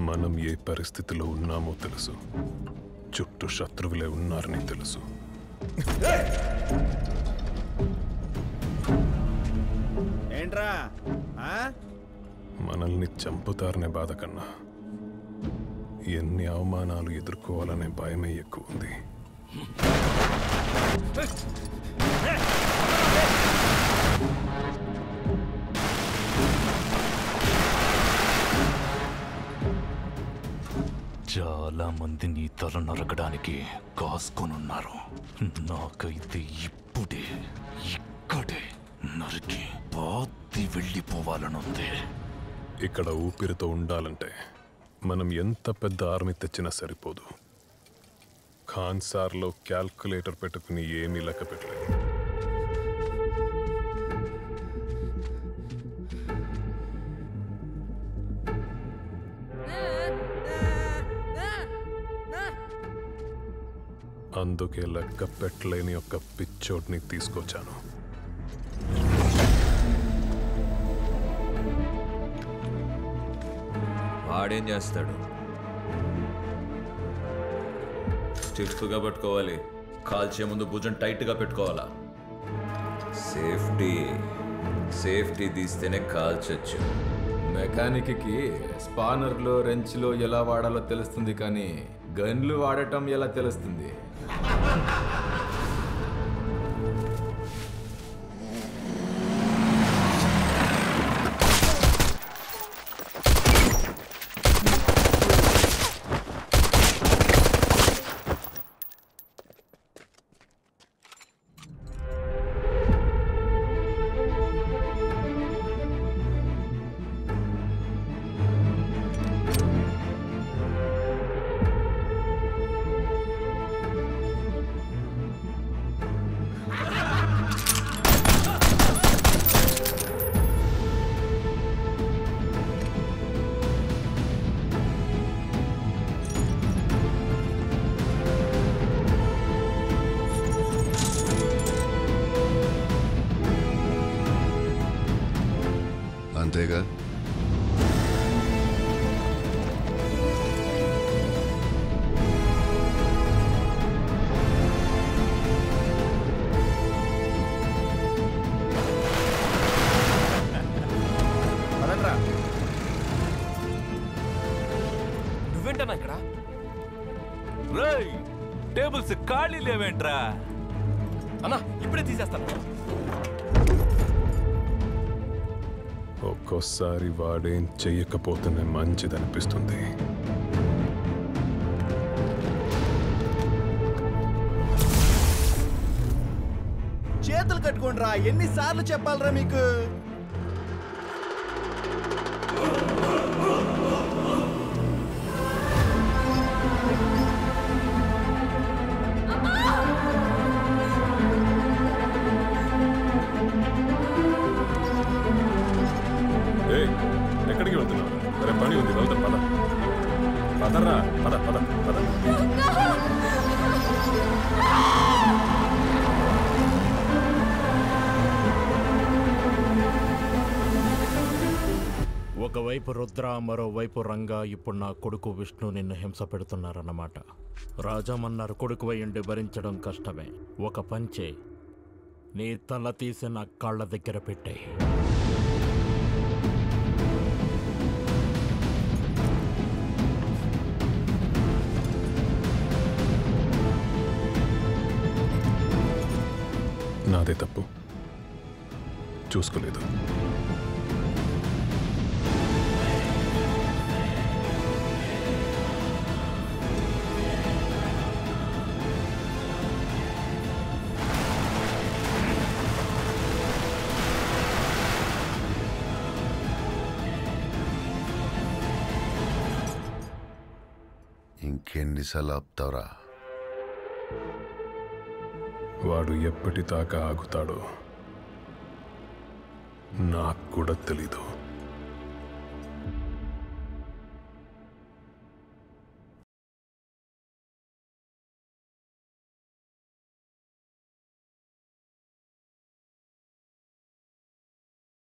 మనం ఏ పరిస్థితిలో ఉన్నామో తెలుసు, చుట్టూ శత్రువులే ఉన్నారని తెలుసు. ఏంట్రా మనల్ని చంపుతారనే బాధ కన్నా ఎన్ని అవమానాలు ఎదుర్కోవాలనే భయమే ఎక్కువ ఉంది. చాలా మంది నీ తల నరకడానికి కాసుకొనున్నారు. నాకైతే ఇప్పుడే ఇక్కడే నరికి పాతి వెళ్ళిపోవాలనుంది. ఇక్కడ ఊపిరితో ఉండాలంటే మనం ఎంత పెద్ద ఆర్మీ తెచ్చినా సరిపోదు. ఖాన్సార్లో క్యాల్కులేటర్ పెట్టుకుని ఏమీ లెక్క పెట్టలేదు. అందుకే లెక్క పెట్టలేని ఒక పిచ్చోడ్ని తీసుకొచ్చాను. వాడేం చేస్తాడు? స్టిఫ్గా పెట్టుకోవాలి, కాల్చే ముందు భుజం టైట్గా పెట్టుకోవాలా. సేఫ్టీ తీస్తేనే కాల్చొచ్చు. మెకానిక్కి స్పానర్లో రెంచ్లో ఎలా వాడాలో తెలుస్తుంది, కానీ గన్లు వాడటం ఎలా తెలుస్తుంది? అంతేగా? నువ్వేంటన్నా ఇక్కడ? రేయ్, టేబుల్స్ ఖాళీ లేవేంట్రా? అన్నా ఇప్పుడే తీసేస్తాను. ఒక్కోసారి వాడేం చెయ్యకపోతేనే మంచిదనిపిస్తుంది. చేతులు కట్టుకోండి రా, ఎన్నిసార్లు చెప్పాలరా మీకు? ఎక్కడికి వెళ్తున్నావు? సరే పని ఉంది, వెళ్తాం. పద పదరా, పద పద పద. ఒకవైపు రుద్ర, మరోవైపు రంగా. ఇప్పుడు నా కొడుకు విష్ణు నిన్ను హింస పెడుతున్నారన్నమాట. రాజామన్నారు కొడుకు వయ్యుండి భరించడం కష్టమే. ఒక పంచే, నీ తల తీసి నా కాళ్ళ దగ్గర పెట్టే. నాదే తప్పు, చూసుకోలేదు. ఇంకెన్నిసార్లు ఆపుతావురా? వాడు ఎప్పటిదాకా ఆగుతాడో నాకు కూడా తెలీదు.